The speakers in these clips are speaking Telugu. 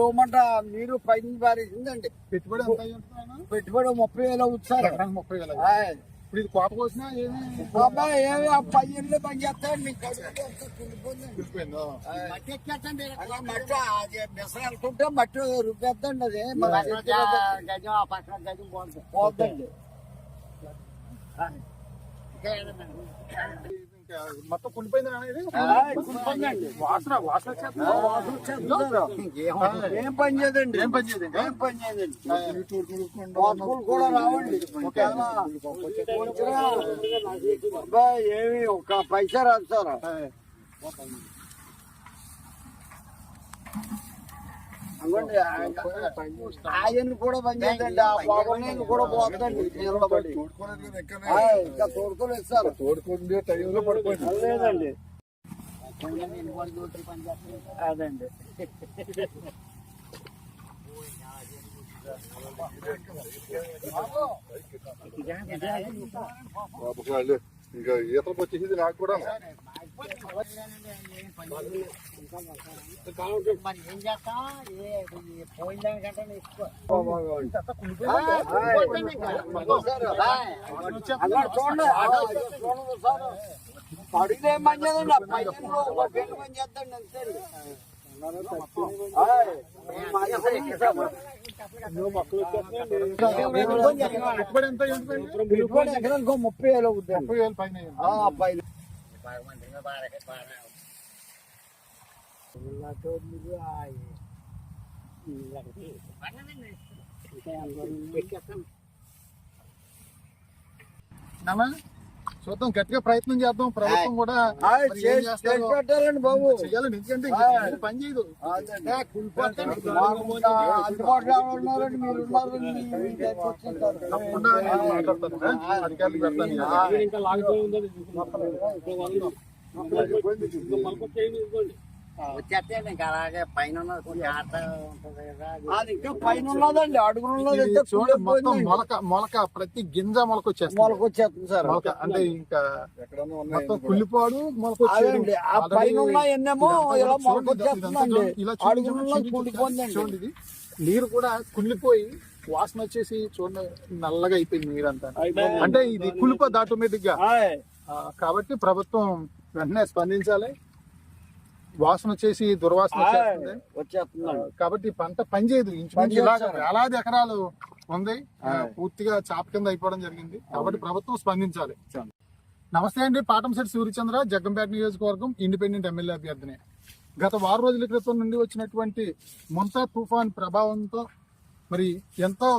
రోమంట మీరు పైన పారేసిందండి. పెట్టుబడి ఎంత అయ్యి ఉంటుంది? పెట్టుబడి 30,000 అవుతారు. 30,000. ఇప్పుడు ఇది కోత కోసినా ఏమి బాబాయ్ ఏమి ఆ పయ్యన్లో పని చేస్తాడు. మీకు కులిపోయిందో? మట్టి అది మిసరాలుకుంటే మట్టి రుబ్బేద్దండి. అది పోద్దండి. ఇంకా మొత్తం కులిపోయింది అనేది వాసన ఏం పని చేయదండి. ఏం పని చేయదండి. ఏం పని చేయదండి. కూడా రావండి. ఏమి ఒక పైసా రాదు సార్. ఆయన కూడా పని చేయదండి. ఆ పొగలు కూడా పోతుందండి నిలబడి. ఇంకా తోడుకోలేదు సార్. తోడుకుంటే టైంలో పడిపోయింది లేదండి. అదండి ఇంకా ఈతలకు వచ్చేసింది నాకు కూడా. ఏం చేస్తా పోయిన దానికంటే ఎక్కువ చూడండి. అడిగితే ఏం పని చేద్దండి. పైసలు పని చేద్దండి అంతే. పెట్టుబడి ఎంత ఎకరానికి 30,000 అవుతుంది. 30,000 పైన. చూద్దాం, గట్టిగా ప్రయత్నం చేద్దాం. ప్రభుత్వం కూడా పెట్టాలండి బాబు. చెయ్యాలండి. ఎందుకంటే పని చేయదు. అందుబాటులో ఉన్నారండి. మీరు తప్పకుండా నేను మాట్లాడతాను. అధికారులకు పెడతాను. వచ్చేస్తే ఇంకా అలాగే పైన అది ఇంకా పైన ఉన్నదండి. అడుగున్నది మొత్తం మొలక ప్రతి గింజ మొలకొచ్చేస్తుంది సార్. మొలక అంటే ఇంకా మొత్తం కుళ్ళిపోడు మొలక. ఆ పైన ఎన్నేమో ఇలా మొలకొచ్చేస్తుందండి. చూడండి, ఇది నీరు కూడా కుళ్ళిపోయి వాసన వచ్చేసి చూడండి నల్లగా అయిపోయింది నీరంతా. అంటే ఇది కుళ్ళిపోద్ది ఆటోమేటిక్ గా. కాబట్టి ప్రభుత్వం వెంటనే స్పందించాలి. వాసన వచ్చేసి దుర్వాసన వచ్చేస్తుంది. కాబట్టి పంట పనిచేయదు. ఇంచుమించు ఇలాగ వేలాది ఎకరాలు ఉంది, పూర్తిగా చాప కింద అయిపోవడం జరిగింది. కాబట్టి ప్రభుత్వం స్పందించాలి. నమస్తే అండి, పాటంశెట్టి సూర్యచంద్ర, జగ్గంపేట నియోజకవర్గం ఇండిపెండెంట్ ఎమ్మెల్యే అభ్యర్థిని. గత వారం రోజుల క్రితం నుండి వచ్చినటువంటి ముంతా తుఫాన్ ప్రభావంతో మరి ఎంతో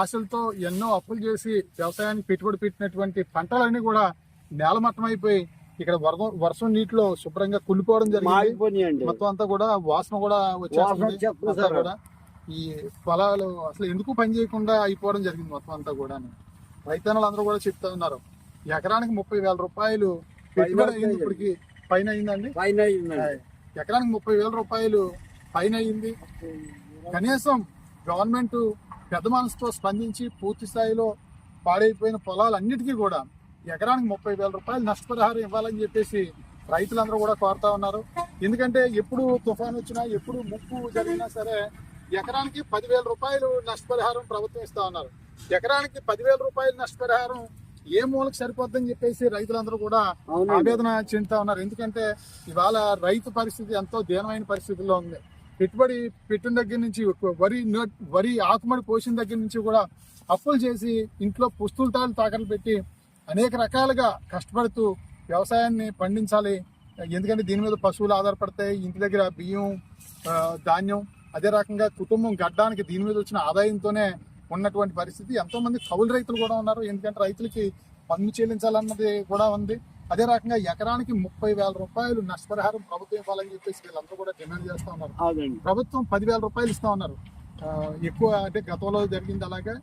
ఆశలతో ఎన్నో అప్పులు చేసి వ్యవసాయానికి పెట్టుబడి పెట్టినటువంటి పంటలన్నీ కూడా నేలమట్టం అయిపోయి ఇక్కడ వర్షం నీటిలో శుభ్రంగా కుళ్ళిపోవడం జరిగింది. మొత్తం అంతా కూడా వాసన కూడా వచ్చేస్తుంది కూడా. ఈ పొలాలు అసలు ఎందుకు పని చేయకుండా అయిపోవడం జరిగింది మొత్తం అంతా కూడా. రైతన్నలు అందరూ కూడా చెప్తా ఉన్నారు, ఎకరానికి 30,000 రూపాయలు పెట్టుబడి అయింది. ఇప్పటికి పైన అయిందండి. ఎకరానికి 30,000 రూపాయలు పైన అయింది. కనీసం గవర్నమెంట్ పెద్ద మనసుతో స్పందించి పూర్తి స్థాయిలో పాడైపోయిన పొలాలన్నిటికీ కూడా ఎకరానికి 30,000 రూపాయలు నష్టపరిహారం ఇవ్వాలని చెప్పేసి రైతులందరూ కూడా కోరుతా ఉన్నారు. ఎందుకంటే ఎప్పుడు తుఫాన్ వచ్చినా, ఎప్పుడు ముప్పు జరిగినా సరే ఎకరానికి 10,000 రూపాయలు నష్టపరిహారం ప్రభుత్వం ఇస్తా ఉన్నారు. ఎకరానికి 10,000 రూపాయలు నష్టపరిహారం ఏ మూలకు సరిపోద్దని చెప్పేసి రైతులందరూ కూడా ఆవేదన చెందుతా ఉన్నారు. ఎందుకంటే ఇవాళ రైతు పరిస్థితి ఎంతో దీనమైన పరిస్థితుల్లో ఉంది. పెట్టుబడి పెట్టిన దగ్గర నుంచి, వరి ఆకుమడి పోసిన దగ్గర నుంచి కూడా అప్పులు చేసి ఇంట్లో పుస్తులతాలు తాకలు పెట్టి అనేక రకాలుగా కష్టపడుతూ వ్యవసాయాన్ని పండించాలి. ఎందుకంటే దీని మీద పశువులు ఆధారపడతాయి, ఇంటి దగ్గర బియ్యం, ధాన్యం, అదే రకంగా కుటుంబం గడ్డానికి దీని మీద వచ్చిన ఆదాయంతోనే ఉన్నటువంటి పరిస్థితి. ఎంతో మంది కౌలు రైతులు కూడా ఉన్నారు. ఎందుకంటే రైతులకి పన్ను చెల్లించాలన్నది కూడా ఉంది. అదే రకంగా ఎకరానికి 30,000 రూపాయలు నష్టపరిహారం ప్రభుత్వం ఇవ్వాలని చెప్పేసి వీళ్ళందరూ కూడా డిమాండ్ చేస్తా ఉన్నారు. ప్రభుత్వం 10,000 రూపాయలు ఇస్తా ఉన్నారు. ఎక్కువ అంటే గతంలో జరిగింది అలాగే.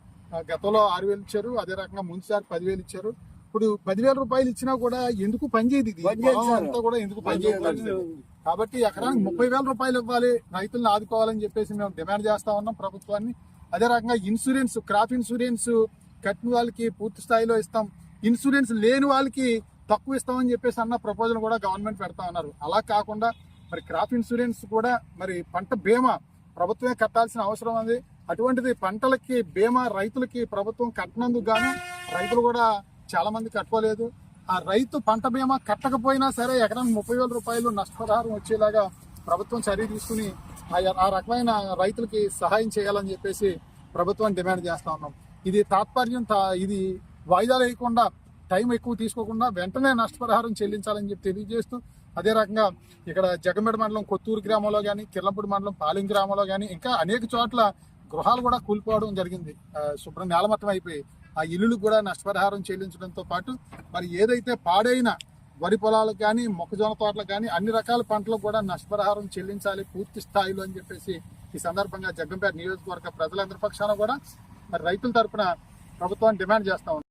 గతంలో 6,000 ఇచ్చారు. అదే రకంగా ముందుసారి 10,000 ఇచ్చారు. ఇప్పుడు 10,000 రూపాయలు ఇచ్చినా కూడా ఎందుకు పనిచేయదు, ఇది అంతా కూడా ఎందుకు పనిచేయదు. కాబట్టి ఎకరానికి 30,000 రూపాయలు ఇవ్వాలి, రైతులను ఆదుకోవాలని చెప్పేసి మేము డిమాండ్ చేస్తా ఉన్నాం ప్రభుత్వాన్ని. అదే రకంగా ఇన్సూరెన్స్, క్రాప్ ఇన్సూరెన్స్ కట్టిన వాళ్ళకి పూర్తి స్థాయిలో ఇస్తాం, ఇన్సూరెన్స్ లేని వాళ్ళకి తక్కువ ఇస్తామని చెప్పేసి అన్న ప్రపోజల్ కూడా గవర్నమెంట్ పెడతా ఉన్నారు. అలా కాకుండా మరి క్రాప్ ఇన్సూరెన్స్ కూడా, మరి పంట బీమా ప్రభుత్వమే కట్టాల్సిన అవసరం ఉంది. అటువంటిది పంటలకి బీమా రైతులకి ప్రభుత్వం కట్టినందుకు గాను రైతులు కూడా చాలా మంది కట్టుకోలేదు. ఆ రైతు పంట బీమా కట్టకపోయినా సరే ఎకరానికి 30,000 రూపాయలు నష్టపరిహారం వచ్చేలాగా ప్రభుత్వం చర్య తీసుకుని ఆ రకమైన రైతులకి సహాయం చేయాలని చెప్పేసి ప్రభుత్వం డిమాండ్ చేస్తా ఉన్నాం. ఇది తాత్పర్యం ఇది వాయిదాలు వేయకుండా టైం ఎక్కువ తీసుకోకుండా వెంటనే నష్టపరిహారం చెల్లించాలని చెప్పి తెలియజేస్తూ, అదే రకంగా ఇక్కడ జగంపేట మండలం కొత్తూరు గ్రామంలో కానీ, కిర్లంపూడి మండలం పాలెం గ్రామంలో కానీ ఇంకా అనేక చోట్ల గృహాలు కూడా కూలిపోవడం జరిగింది. శుభ్రం నేలమట్టం అయిపోయి ఆ ఇల్లులకు కూడా నష్టపరిహారం చెల్లించడంతో పాటు మరి ఏదైతే పాడైన వరి పొలాలకు కానీ, మొక్కజొన్న తోటలకు కానీ అన్ని రకాల పంటలకు కూడా నష్టపరిహారం చెల్లించాలి పూర్తి స్థాయిలో అని చెప్పేసి ఈ సందర్భంగా జగంపేట నియోజకవర్గ ప్రజలందరి పక్షాన కూడా మరి రైతుల తరపున ప్రభుత్వాన్ని డిమాండ్ చేస్తా ఉన్నాం.